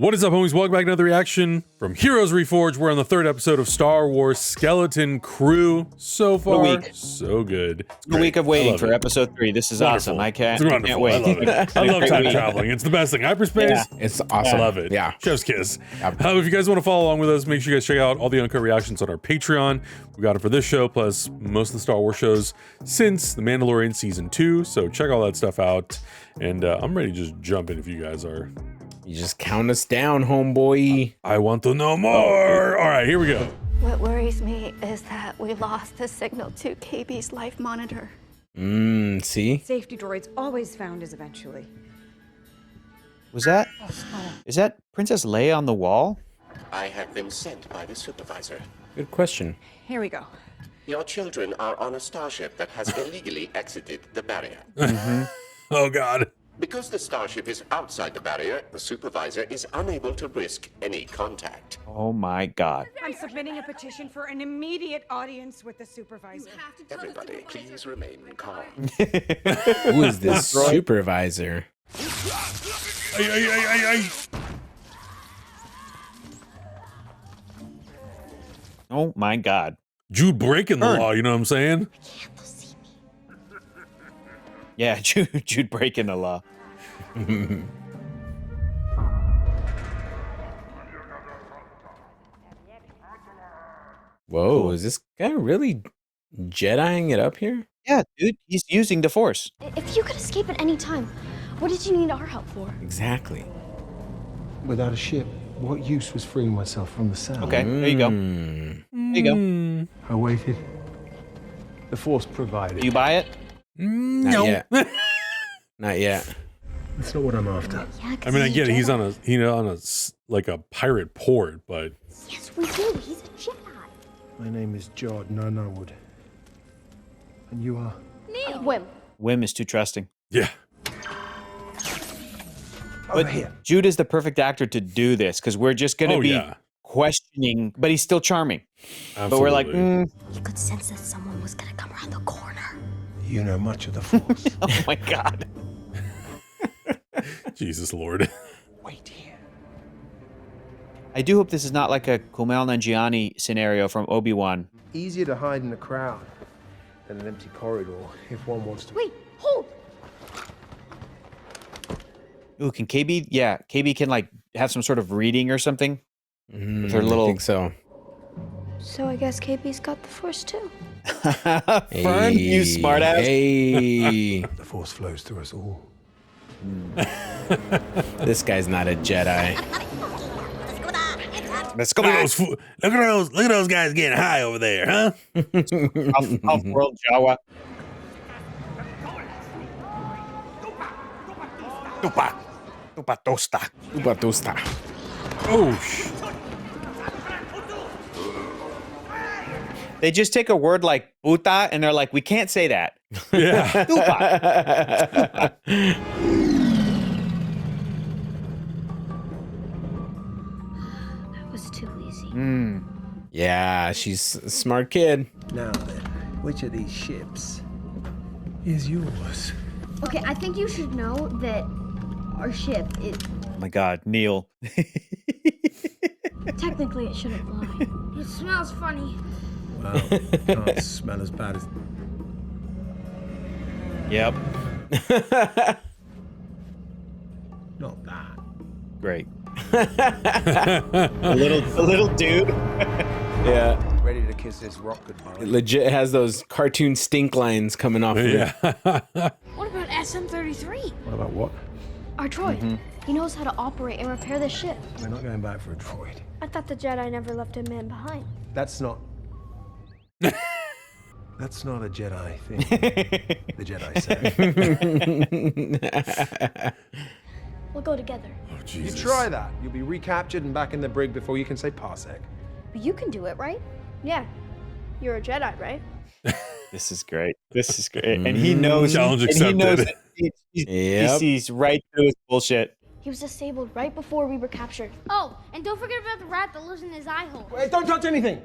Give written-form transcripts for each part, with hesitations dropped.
What is up, homies? Welcome back to another reaction from Heroes Reforged. We're on the third episode of Star Wars Skeleton Crew. So far, so good. A week of waiting for episode 3. This is Wonderful. awesome. I can't It's wait. I love it. I love time traveling. It's the best thing. Hyperspace. Yeah. It's awesome. I love it. Yeah. Chef's kiss. If you guys want to follow along with us, make sure you guys check out all the uncut reactions on our Patreon. We got it for this show, plus most of the Star Wars shows since The Mandalorian Season 2. So check all that stuff out. And I'm ready to just jump in if you guys are. You just count us down, homeboy. I want to know more. All right, here we go. What worries me is that we lost the signal to KB's life monitor. See? Safety droids always found us eventually. Is that Princess Leia on the wall? I have been sent by the supervisor. Good question. Here we go. Your children are on a starship that has illegally exited the barrier. Oh, God. Because the starship is outside the barrier, the supervisor is unable to risk any contact. Oh my god. I'm submitting a petition for an immediate audience with the supervisor. Everybody, please remain calm. Who is this supervisor? Oh my god. Jude breaking the law, you know what I'm saying? Yeah, Jude breaking the law. Whoa, is this guy really Jediing it up here? Yeah, dude, he's using the Force. If you could escape at any time, what did you need our help for? Exactly. Without a ship, what use was freeing myself from the sound? Okay, there you go. There you go. I waited. The Force provided. Do you buy it? Not yet. Not yet. That's not what I'm after. Yeah, I mean, I get it. He's on a like a pirate port, but Yes, we do. He's a Jedi. My name is Jude Nunwood. And you are? Whim. Whim is too trusting. yeah. Over here. Jude is the perfect actor to do this because we're just going to Oh, be yeah. questioning, but he's still charming. Absolutely. But we're like, You could sense that someone was gonna come around the corner. You know much of the Force. oh my god. Jesus Lord. Wait here. I do hope this is not like a Kumail Nanjiani scenario from Obi-Wan. Easier to hide in a crowd than an empty corridor if one wants to. Wait, hold! Ooh, can KB? Yeah, KB can like have some sort of reading or something with her I little. think so. So I guess KB's got the Force too. Fern, you smartass. Hey. The Force flows through us all. This guy's not a Jedi. Let's go Look back. at those guys getting high over there, huh? Off-world Jawa. Ubatusta. Oh, They just take a word like puta and they're like, we can't say that. yeah. Tupa. That was too easy. Yeah, she's a smart kid. Now then, which of these ships is yours? Okay, I think you should know that our ship is Oh my god, Neil. technically it shouldn't lie. It smells funny. Well, can't smell as bad as. Yep. Not that. Great. a little dude. Yeah. Ready to kiss this rock goodbye. It legit has those cartoon stink lines coming off of it. Yeah. What about SM-33? What about what? Our droid. He knows how to operate and repair the ship. We're not going back for a droid. I thought the Jedi never left a man behind. That's not. That's not a Jedi thing. The Jedi say. We'll go together. Oh, You Jesus. try that. You'll be recaptured and back in the brig before you can say parsec. But you can do it, right? Yeah. You're a Jedi, right? This is great. This is great. And he knows. Challenge and he knows accepted. it. He Yep. sees right through his bullshit. He was disabled right before we were captured. Oh, and don't forget about the rat that lives in his eye hole. Wait, don't touch anything!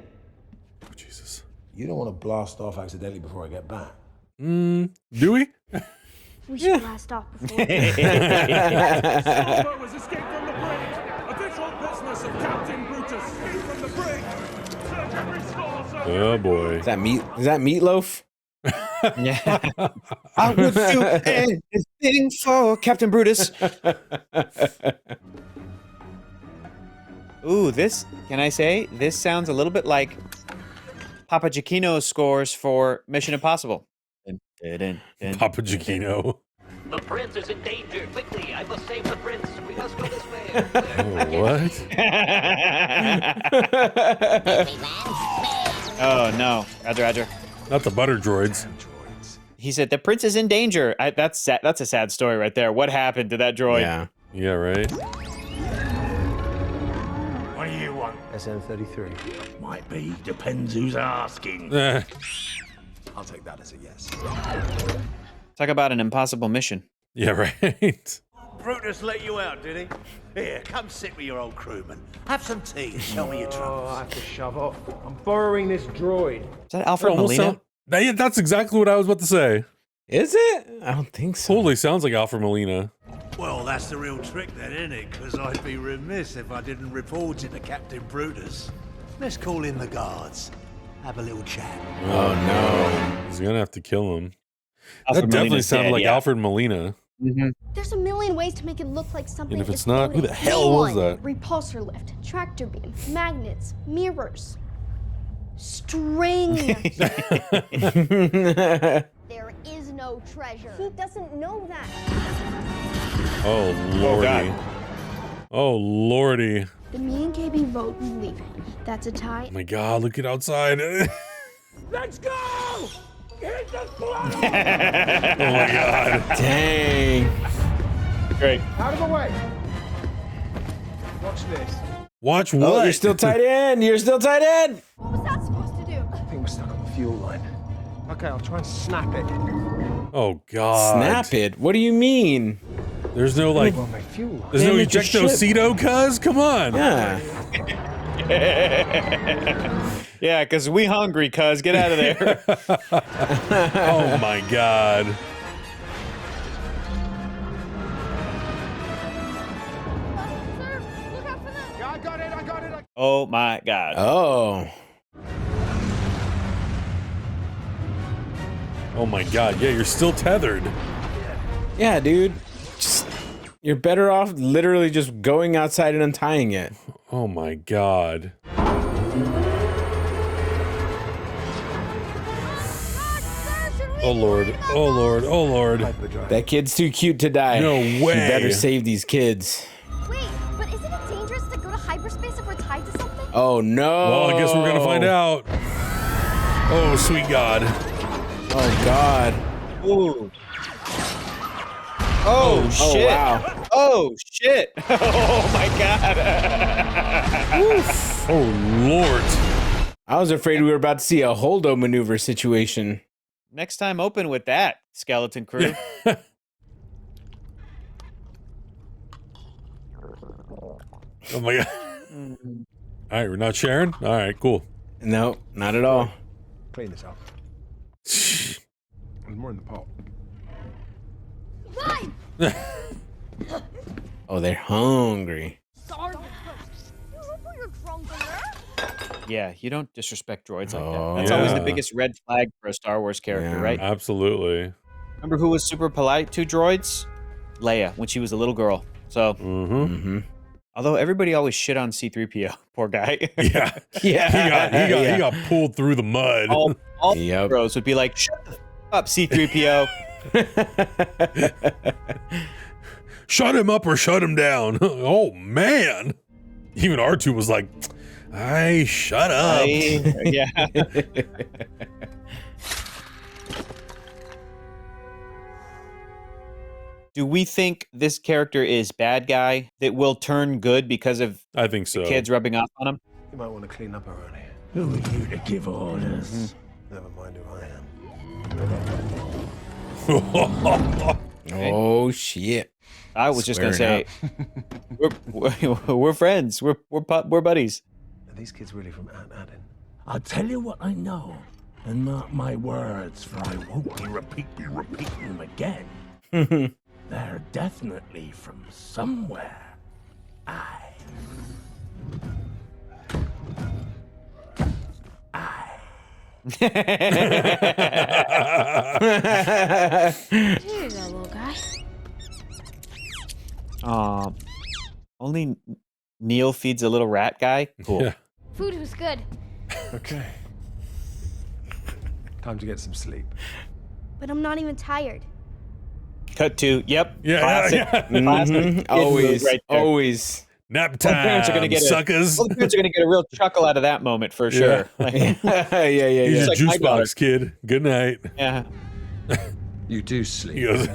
Oh, Jesus. You don't want to blast off accidentally before I get back. Do we? We should blast off before. Starboat was escaped from the bridge. Oh boy. Is that meat? Is that meatloaf? Yeah. I would do anything for Captain Brutus. Ooh, this, can I say, this sounds a little bit like Papa Giacchino's scores for Mission Impossible. Papa Giacchino. The prince is in danger. Quickly, I must save the prince. We must go this way. Oh, what? Oh, no. Roger. Not the butter droids. He said, the prince is in danger. That's sad. That's a sad story right there. What happened to that droid? Yeah. Yeah, right? What do you want? SN-33. Might be. Depends who's asking. Eh. I'll take that as a yes. Talk about an impossible mission. Yeah, right. Brutus let you out, did he? Here, come sit with your old crewman. Have some tea and tell me your Oh, I troubles. have to shove off. I'm borrowing this droid. Is that Alfred Molina? That's exactly what I was about to say. Is it? I don't think so. Totally sounds like Alfred Molina. Well, that's the real trick then, isn't it? Because I'd be remiss if I didn't report it to Captain Brutus. Let's call in the guards. Have a little chat. Oh no. He's gonna have to kill him. Alfred That definitely Molina's sounded dead, like yeah. Alfred Molina. There's a million ways to make it look like something And if is it's not, who the floating. hell was One, that? Repulsor lift, tractor beam, magnets, mirrors, string. There is no treasure. He doesn't know that. Oh lordy. Oh lordy. The me and KB vote we leave. That's a tie. Oh my god, look at outside. Let's go! Hit the floor! Oh my god. Dang. Great. Out of the way. Watch this. Watch what? Oh, you're still tight end. You're still tight end. What was that supposed to do? I think we're stuck on the fuel line. Okay, I'll try and snap it. Oh god. Snap it. What do you mean? There's no like Well, my fuel line. there's no Damage your ship. ejectocito, cuz? Come on. Yeah. Yeah, because we hungry, cuz. Get out of there. Oh my god. Sir, look out for the... Yeah, I got it. Oh, my God. Oh. Oh my god. Yeah, you're still tethered. Yeah, dude. Just, you're better off literally just going outside and untying it. Oh my god. Oh lord. Oh lord. Oh lord. That kid's too cute to die. No You way. better save these kids. Wait, but isn't it dangerous to go to hyperspace if we're tied to something? Oh no. Well, I guess we're gonna find out. Oh sweet god. Oh god. Ooh. Oh, shit. wow. Oh, shit. Oh, my God. Oh lord. I was afraid we were about to see a holdo maneuver situation. Next time, open with that, skeleton crew. Oh my god. All right, we're not sharing? All right, cool. No, not at all. Clean this up. There's more in the pot. Fine! Oh, they're hungry. Sorry. You look like you're drunk in there. Yeah, you don't disrespect droids like Oh, that. That's always the yeah. biggest red flag for a Star Wars character, Yeah. right? Absolutely. Remember who was super polite to droids? Leia, when she was a little girl. So, Mm-hmm. Mm-hmm. although everybody always shit on C-3PO, poor guy. Yeah. Yeah. He got pulled through the mud. all Yep. bros would be like, shut the f- up, C-3PO. Shut him up or shut him down. Oh man. Even R2 was like, "Hey, shut up." Yeah. Do we think this character is bad guy that will turn good because of I think so. kids rubbing off on him? You might want to clean up around here. Who are you to give orders? Never mind who I am. Oh shit. I was just gonna Squaring say, we're friends. We're buddies. Are these kids really from Aunt Adin? I'll tell you what I know, and mark my words, for I won't be repeating them again. They're definitely from somewhere. I Here you go, little guy. Only Neil feeds a little rat guy? Cool. Yeah. Food was good. Okay. Time to get some sleep. But I'm not even tired. Cut to, yep. Yeah, classic. yeah. Classic kid move Always, right there. always. Nap Well, the parents are time, gonna get suckers. Well, the parents are going to get a real chuckle out of that moment for sure. Like, yeah. Here's your like juice my daughter. box, kid. Good night. yeah. You do He sleep. goes,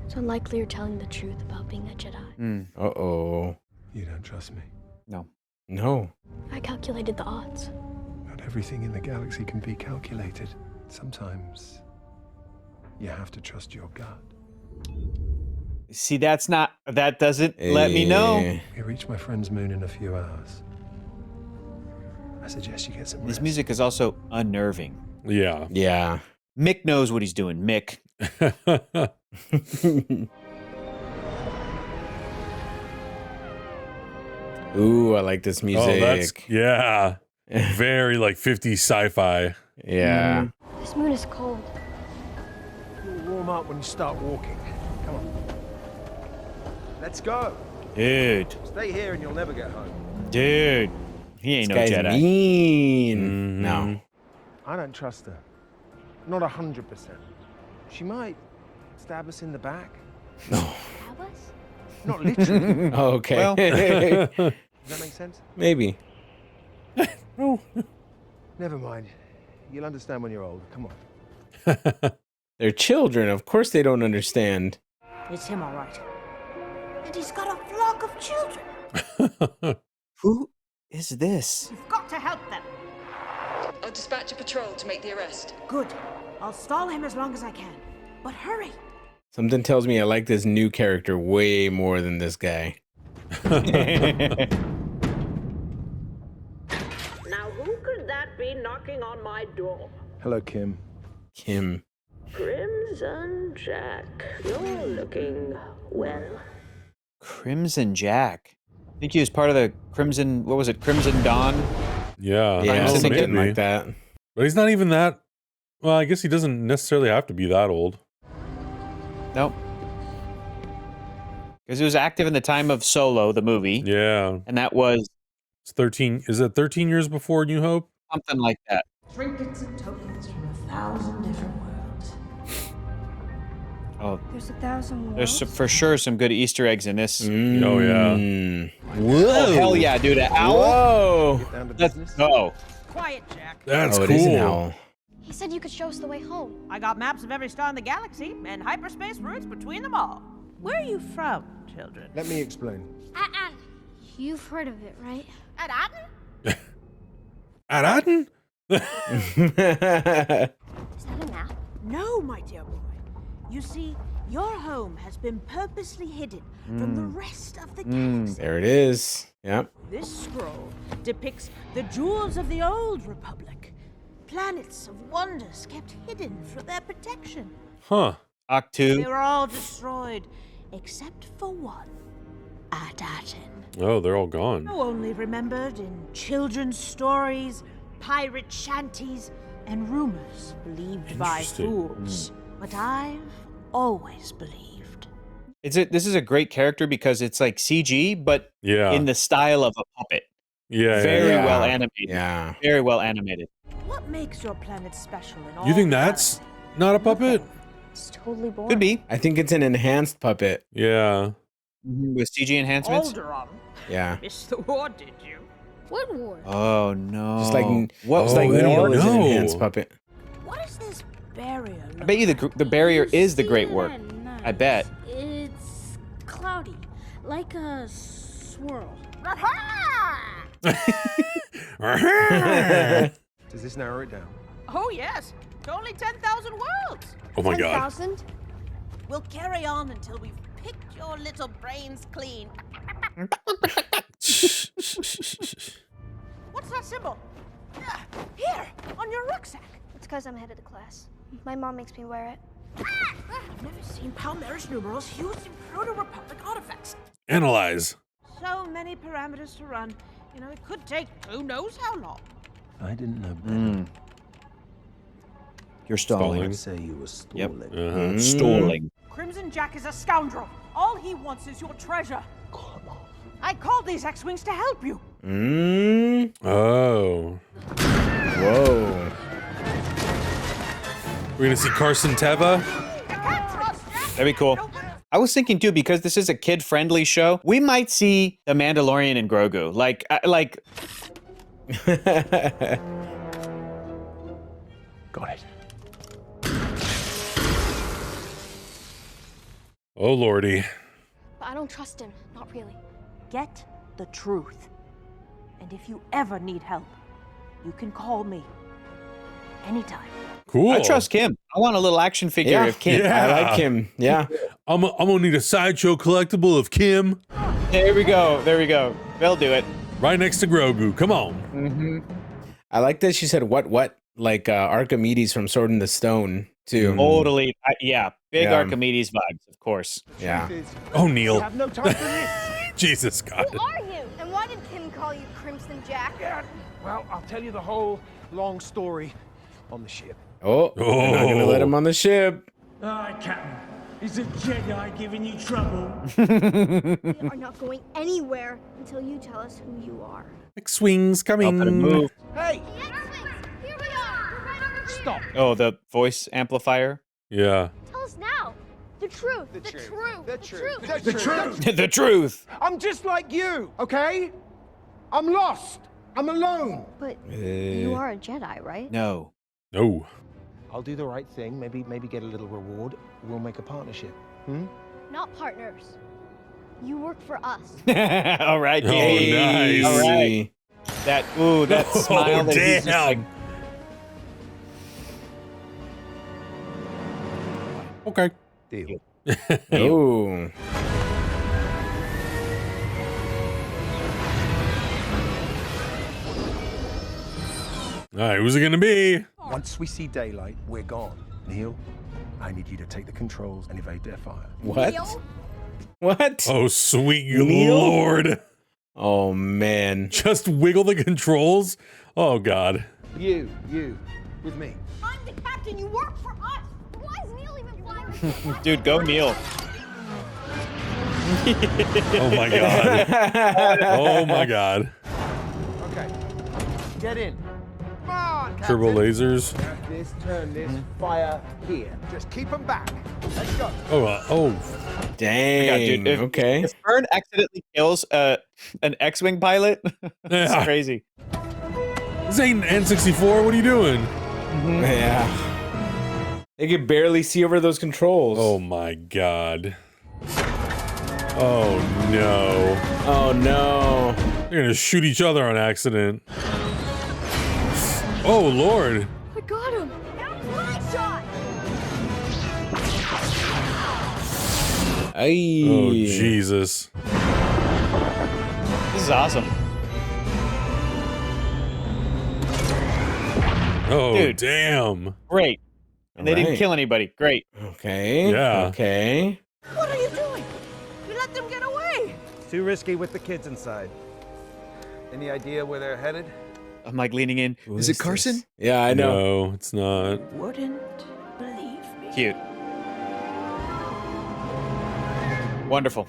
It's unlikely you're telling the truth about being a Jedi. Uh-oh. You don't trust me. No. No. I calculated the odds. Not everything in the galaxy can be calculated. Sometimes you have to trust your gut. See, that doesn't let me know. We reach my friend's moon in a few hours. I suggest you get some This rest. music is also unnerving. yeah. Yeah. Mick knows what he's doing. Mick. Ooh, I like this music. Oh, that's yeah. Very like 50s sci-fi. Yeah. This moon is cold. You'll warm up when you start walking. Come on. Let's go. Dude. Stay here and you'll never get home. Dude. He ain't This no guy's Jedi. mean. No. I don't trust her. Not 100%. She might stab us in the back. Have us? Not literally. Okay. Well- Does that make sense? Maybe. Never mind. You'll understand when you're old. Come on. They're children. Of course they don't understand. It's him, all right. And he's got a flock of children. Who is this? You've got to help them. I'll dispatch a patrol to make the arrest. Good. I'll stall him as long as I can. But hurry. Something tells me I like this new character way more than this guy. Now, who could that be knocking on my door? Hello, Kim. Kim. Crimson Jack, you're looking well. Crimson Jack. I think he was part of the Crimson, what was it, Crimson Dawn? Yeah. Yeah, Crimson something maybe. like that. But he's not even that. Well, I guess he doesn't necessarily have to be that old. Nope. Because he was active in the time of Solo, the movie. Yeah. And that was It's 13. Is it 13 years before New Hope? something like that. Trinkets and tokens from 1,000 different worlds. Oh, There's 1,000 there's worlds. for sure some good Easter eggs in this. Oh, yeah. Whoa. Oh, hell yeah, dude. An owl? Whoa. Get down to Let's business. go. Quiet, Jack. That's Oh, cool. it is an owl. He said you could show us the way home. I got maps of every star in the galaxy and hyperspace routes between them all. Where are you from, children? Let me explain. You've heard of it, right? At Aden? Aladdin? Is that a map? No, my dear boy. You see, your home has been purposely hidden from the rest of the galaxy. There it is. Yep. This scroll depicts the jewels of the old republic. Planets of wonders kept hidden for their protection. Huh. They Octu. were all destroyed, except for one. At Aten. Oh, they're all gone. Now only remembered in children's stories, pirate shanties, and rumors believed by Interesting. fools. But I've always believed. This is a great character because it's like CG, but Yeah. in the style of a puppet. Yeah. Very yeah. well animated. Yeah. Very well animated. What makes your planet special in all You think the that's galaxy? not a puppet? It's totally boring. Could be. I think it's an enhanced puppet. Yeah. With CG enhancements. Alderaan. Yeah. Missed the war, did you? What war? Oh no. Just like what? just like they don't Neil is an know. enhanced puppet. What is this barrier? I bet you the barrier is the great work. I bet. It's cloudy, like a swirl. Does this narrow it down? Oh, yes. It's only 10,000 worlds. Oh my god. 10,000? We'll carry on until we've picked your little brains clean. What's that symbol? Here, on your rucksack. It's because I'm headed to class. My mom makes me wear it. I've never seen Palmerish numerals used in Proto-Republic artifacts. Analyze. So many parameters to run. You know, it could take who knows how long. I didn't know better. You're stalling. I'd say you were stalling. Yep. Stalling. Crimson Jack is a scoundrel. All he wants is your treasure. Come on. I called these X-Wings to help you. Oh. Whoa. We're gonna see Carson Teva. That'd be cool. I was thinking too, because this is a kid-friendly show, we might see the Mandalorian and Grogu. Like. Got it. Oh lordy. But I don't trust him. Not really. Get the truth. And if you ever need help, you can call me. Anytime. Cool. I trust Kim. I want a little action figure of Kim. Yeah. I like him. Yeah. I'm gonna need a sideshow collectible of Kim. There we go. There we go. They'll do it. Right next to Grogu. Come on. I like that she said what like Archimedes from Sword in the Stone too. Totally. Yeah. Big Yeah. Archimedes vibes, of course. Yeah. Oh, Neil. have no time for this. Jesus God. Who are you? And why did Kim call you Crimson Jack? Well, I'll tell you the whole long story on the ship. Oh, they're not gonna let him on the ship. Alright, Captain. Is a Jedi giving you trouble? We are not going anywhere until you tell us who you are. X-Wings coming. Move. Hey! Here we are! We're right over Stop! Oh, the voice amplifier. Yeah. Tell us now. The truth. The truth. The truth. The truth. The truth. I'm just like you, okay? I'm lost. I'm alone. But you are a Jedi, right? No. No. I'll do the right thing. Maybe get a little reward. We'll make a partnership. Not partners. You work for us. All right, Oh, Katie. nice. All right. That smile. That he's just like, Okay. Deal. Oh. All right, who's it gonna be? Once we see daylight, we're gone. Neil, I need you to take the controls and evade their fire. What? Neil? What? Oh, sweet Neil? Lord. Oh man. Just wiggle the controls? Oh, God. You, with me. I'm the captain. You work for us. Why is Neil even flying? dude, go Neil. Oh, my God. Oh, my God. Okay. Get in. Come on, Turbo lasers. Turn this fire here. Just keep them back. Let's go. Oh. Dang. God, dude, okay. If Vern accidentally kills an X-Wing pilot, it's Yeah. crazy. This ain't N64. What are you doing? Yeah. They could barely see over those controls. Oh, my God. Oh, no. Oh no. They're gonna shoot each other on accident. Oh, Lord. I got him. That was my shot. Ay. Oh, Jesus. This is awesome. Oh, Dude. damn. Great. And they didn't Alright. kill anybody. Great. Okay. Yeah. Okay. What are you doing? You let them get away. Too risky with the kids inside. Any idea where they're headed? I'm like leaning in. Who Is it Carson? this? Yeah, I know. No, it's not. Wouldn't believe me. Cute. Wonderful.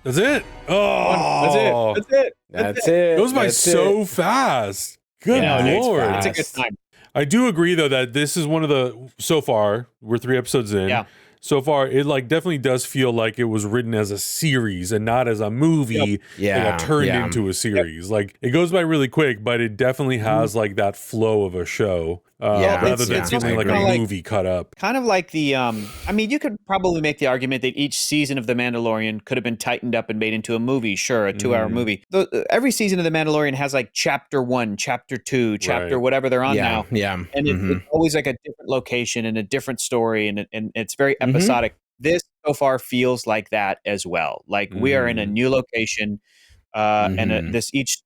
That's it. Oh, That's it. That's it. That's it. Goes by That's so it. fast. Good Yeah, it's Lord. fast. It's a good time. I do agree though that this is one of the so far we're 3 episodes in. Yeah. So far, it like definitely does feel like it was written as a series and not as a movie that Yeah, got turned yeah. into a series. Like it goes by really quick, but it definitely has like that flow of a show Yeah, rather than it's feeling like a kinda like- movie cut up. Kind of like the, I mean, you could probably make the argument that each season of The Mandalorian could have been tightened up and made into a movie. Sure, a 2-hour movie. Every season of The Mandalorian has like chapter 1, chapter 2, chapter Right. whatever they're on Yeah. now. Yeah. And it's always like a different location and a different story, and it's very episodic. This so far feels like that as well. Like we are in a new location, and this each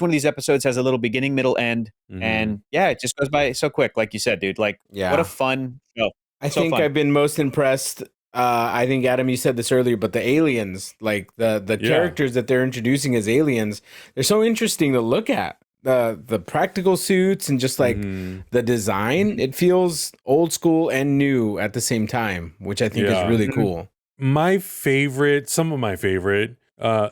one of these episodes has a little beginning, middle, end, and yeah, it just goes by so quick. Like you said, dude. Like Yeah. what a fun show. I So think fun. I've been most impressed I think Adam, you said this earlier, but the aliens, like the characters that they're introducing as aliens, they're so interesting to look at. The practical suits and just like the design, it feels old school and new at the same time, which I think is really cool. Some of my favorite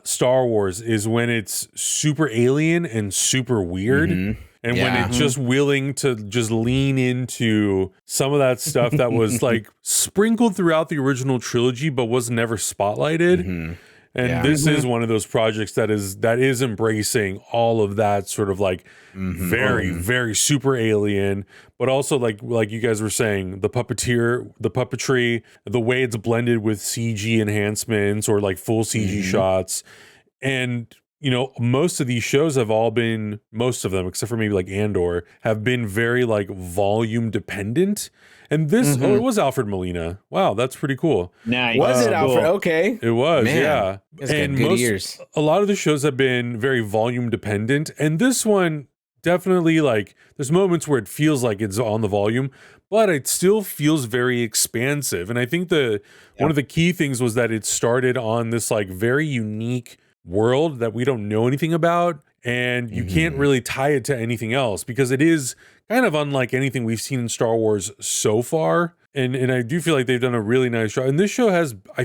Star Wars is when it's super alien and super weird. And when it's just willing to just lean into some of that stuff that was like sprinkled throughout the original trilogy, but was never spotlighted. And this is one of those projects that is embracing all of that sort of like very, very super alien, but also like you guys were saying, the puppetry, the way it's blended with CG enhancements or like full CG shots. And you know, most of these shows have all been, most of them, except for maybe like Andor, have been very like volume dependent. And this, it was Alfred Molina. Wow, that's pretty cool. Nice. Was it Alfred? Okay. It was, Man, yeah. And good ears. A lot of the shows have been very volume dependent. And this one definitely, like, there's moments where it feels like it's on the volume, but it still feels very expansive. And I think one of the key things was that it started on this like very unique world that we don't know anything about, and you can't really tie it to anything else because it is kind of unlike anything we've seen in Star Wars so far. And I do feel like they've done a really nice job. And I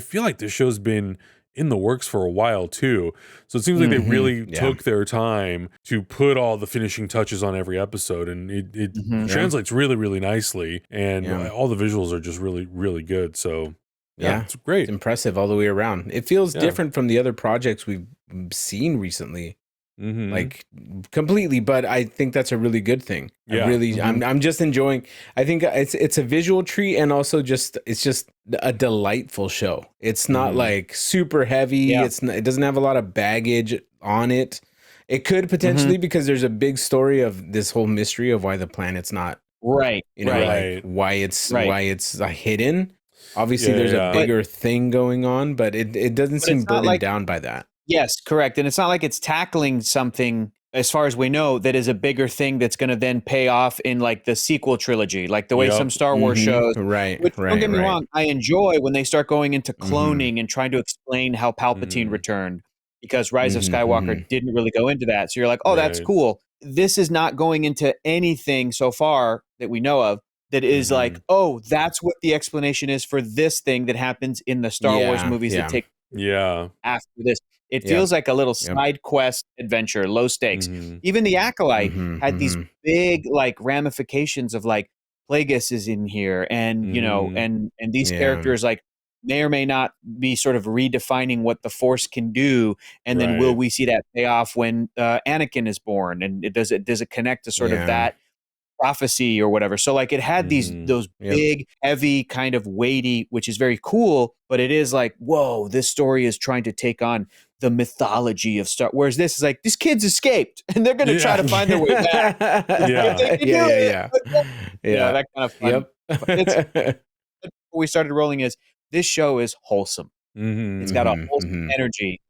feel like this show's been in the works for a while too. So it seems like they really took their time to put all the finishing touches on every episode, and it translates really, really nicely. And all the visuals are just really, really good. So yeah, it's great. It's impressive all the way around. It feels different from the other projects we've seen recently, like completely. But I think that's a really good thing. Yeah. I'm just enjoying. I think it's a visual treat, and also it's just a delightful show. It's not like super heavy. Yeah. It doesn't have a lot of baggage on it. It could potentially because there's a big story of this whole mystery of why the planet's not right. You know, like why it's hidden. Obviously, there's a bigger thing going on, but it doesn't seem burdened down by that. Yes, correct. And it's not like it's tackling something, as far as we know, that is a bigger thing that's going to then pay off in like the sequel trilogy, like the way some Star Wars shows. Which, don't get me wrong, I enjoy when they start going into cloning and trying to explain how Palpatine returned, because Rise of Skywalker didn't really go into that. So you're like, oh, that's cool. This is not going into anything so far that we know of that is like, oh, that's what the explanation is for this thing that happens in the Star Wars movies that take after this. It feels like a little side quest adventure, low stakes. Even the Acolyte had these big like ramifications of like Plagueis is in here, and you know, and these characters like may or may not be sort of redefining what the Force can do, and then will we see that pay off when Anakin is born, and does it connect to sort of that prophecy or whatever? So like it had those big, heavy, kind of weighty, which is very cool, but it is like, whoa, this story is trying to take on the mythology of Star. Whereas this is like, these kids escaped and they're going to try to find their way back. That kind of fun. What we started rolling is this show is wholesome. It's got a wholesome energy.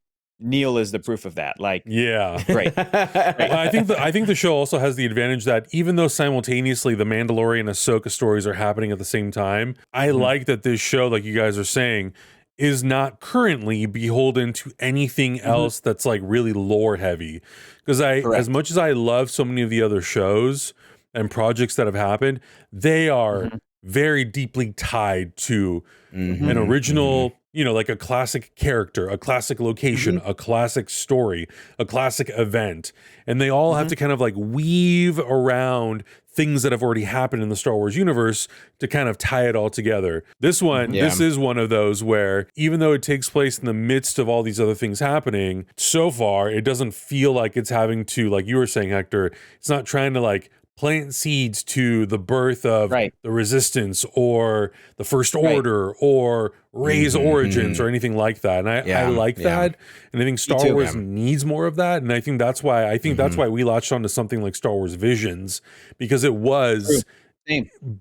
Neil is the proof of that. Like, great. I think the show also has the advantage that even though simultaneously the Mandalorian and Ahsoka stories are happening at the same time, I like that this show, like you guys are saying, is not currently beholden to anything else that's like really lore heavy. Because as much as I love so many of the other shows and projects that have happened, they are very deeply tied to an original, you know, like a classic character, a classic location, a classic story, a classic event. And they all have to kind of like weave around things that have already happened in the Star Wars universe to kind of tie it all together. This one, this is one of those where even though it takes place in the midst of all these other things happening, so far it doesn't feel like it's having to, like you were saying, Hector, it's not trying to like plant seeds to the birth of the Resistance or the First Order or Rey's origins or anything like that. And I like that. And I think Star Wars needs more of that. And I think that's why that's why we latched onto something like Star Wars Visions, because it was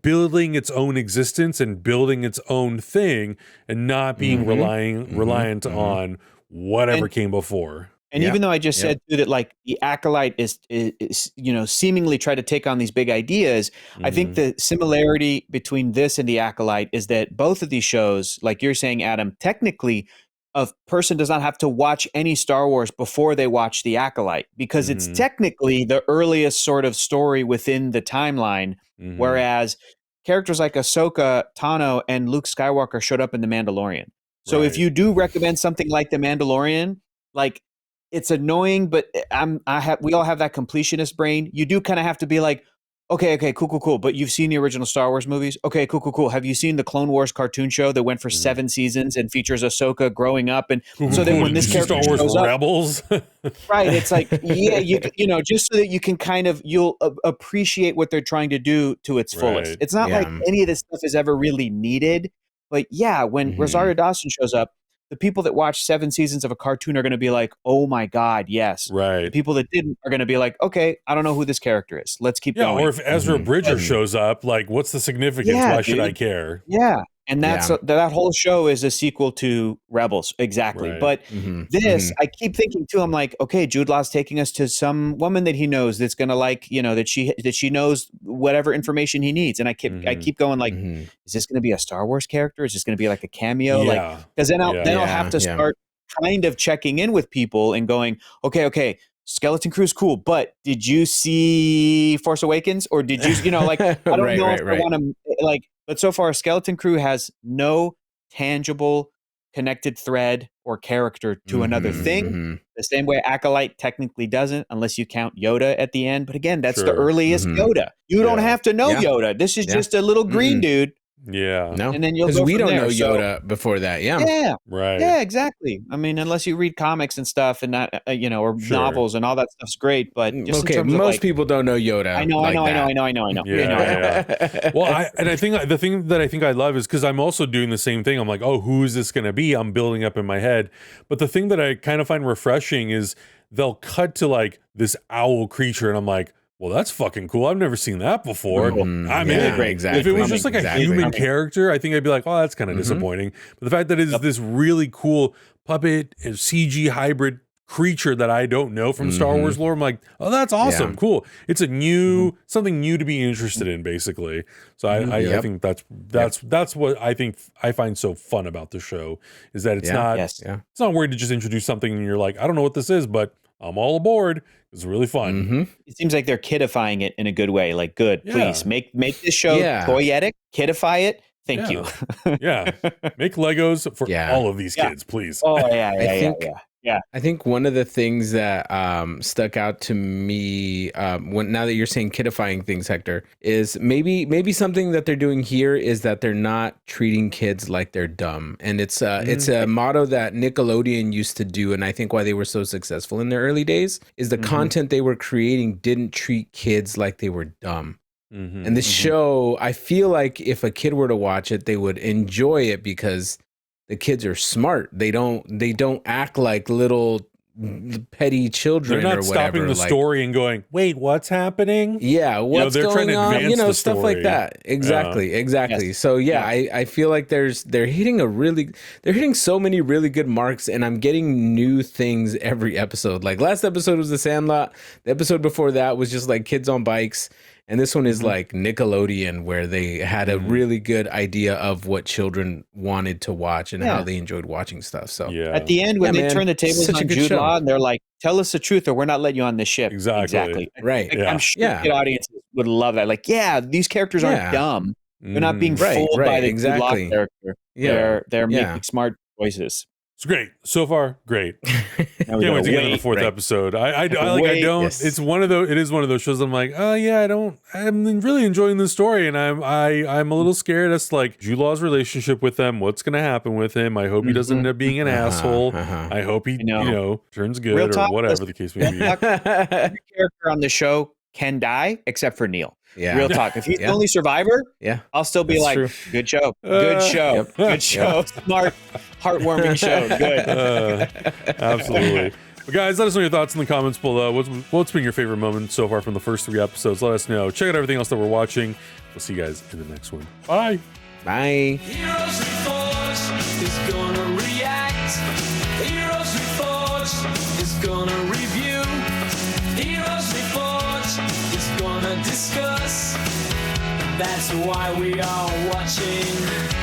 building its own existence and building its own thing and not being reliant on whatever came before. And even though I just said too that like the Acolyte is seemingly try to take on these big ideas, I think the similarity between this and the Acolyte is that both of these shows, like you're saying, Adam, technically a person does not have to watch any Star Wars before they watch the Acolyte, because it's technically the earliest sort of story within the timeline, whereas characters like Ahsoka, Tano, and Luke Skywalker showed up in The Mandalorian. So if you do recommend something like The Mandalorian, like, it's annoying, but we all have that completionist brain. You do kind of have to be like, okay, cool. But you've seen the original Star Wars movies? Okay, cool. Have you seen the Clone Wars cartoon show that went for 7 seasons and features Ahsoka growing up? And so then when this character Star Wars shows up, Rebels, right? It's like, just so that you can you'll appreciate what they're trying to do to its fullest. It's not like any of this stuff is ever really needed. But yeah, when Rosario Dawson shows up, the people that watch 7 seasons of a cartoon are going to be like, oh my God, yes. Right. The people that didn't are going to be like, okay, I don't know who this character is. Let's keep going. Or if Ezra Bridger shows up, like, what's the significance? Why should I care? Yeah. And that whole show is a sequel to Rebels. Exactly. Right. But this, I keep thinking too, I'm like, okay, Jude Law's taking us to some woman that he knows that's going to like, that she knows whatever information he needs. And I keep going like, is this going to be a Star Wars character? Is this going to be like a cameo? Yeah. Like, because then I'll have to start kind of checking in with people and going, okay, Skeleton Crew's cool, but did you see Force Awakens? Or did you, like, I don't know if I want to, like, but so far Skeleton Crew has no tangible connected thread or character to another thing. The same way Acolyte technically doesn't, unless you count Yoda at the end. But again, that's the earliest Yoda. You don't have to know Yoda. This is just a little green dude. Yeah. No. And then you'll because go we from don't there. know Yoda before that. Yeah. Yeah. Right. Yeah, exactly. I mean, unless you read comics and stuff and not, or novels and all that stuff's great. But just in terms most of people don't know Yoda. I know. Yeah. Well, I think the thing that I think I love is because I'm also doing the same thing. I'm like, oh, who is this going to be? I'm building up in my head. But the thing that I kind of find refreshing is they'll cut to like this owl creature, and I'm like, well, that's fucking cool. I've never seen that before. I mean, if it was just like a human character, I think I'd be like, oh, that's kind of disappointing. But the fact that it's this really cool puppet and CG hybrid creature that I don't know from Star Wars lore, I'm like, oh, that's awesome. Cool. It's a new, something new to be interested in, basically. So I think that's what I find so fun about the show, is that it's not worried to just introduce something and you're like, I don't know what this is, but I'm all aboard. It's really fun. It seems like they're kidifying it in a good way. Like, good, please make this show toyetic, kidify it. Thank you. Make Legos for all of these kids, please. Oh yeah. I think one of the things that stuck out to me now that you're saying kidifying things, Hector, is maybe something that they're doing here is that they're not treating kids like they're dumb. And it's a motto that Nickelodeon used to do, and I think why they were so successful in their early days is the content they were creating didn't treat kids like they were dumb. And this show, I feel like if a kid were to watch it, they would enjoy it because the kids are smart. They don't act like little petty children. They're not or stopping whatever. the story and going, wait, what's happening? Yeah, what's they're going trying to on? advance the Stuff story. like that. Exactly. Yes. So I feel like they're hitting so many really good marks, and I'm getting new things every episode. Like last episode was The Sandlot. The episode before that was just like kids on bikes. And this one is like Nickelodeon, where they had a really good idea of what children wanted to watch and how they enjoyed watching stuff. So at the end, when they turn the tables on Jude Law and they're like, tell us the truth or we're not letting you on the ship. Exactly. Right. I'm sure the audiences would love that. Like, these characters aren't dumb. They're not being fooled by the Jude Law character. They're making smart choices. It's great. So far, great. Can't wait to get to the fourth episode. It's one of those, it is one of those shows that I'm like, oh yeah, I'm really enjoying the story, and I'm a little scared as to like Jude Law's relationship with them. What's gonna happen with him? I hope he doesn't end up being an asshole. I hope he, turns good or whatever the case may be. Every character on the show can die except for Neil. Yeah. Real talk. If he's the only survivor, I'll still be good show. Good show. Good show. Smart, heartwarming show. Good. Absolutely. Well, guys, let us know your thoughts in the comments below. What's been your favorite moment so far from the first 3 episodes? Let us know. Check out everything else that we're watching. We'll see you guys in the next one. Bye. Bye. Heroes Reforged is gonna react. Heroes Reforged is gonna review Heroes Reforged. He's gonna discuss. That's why we are watching.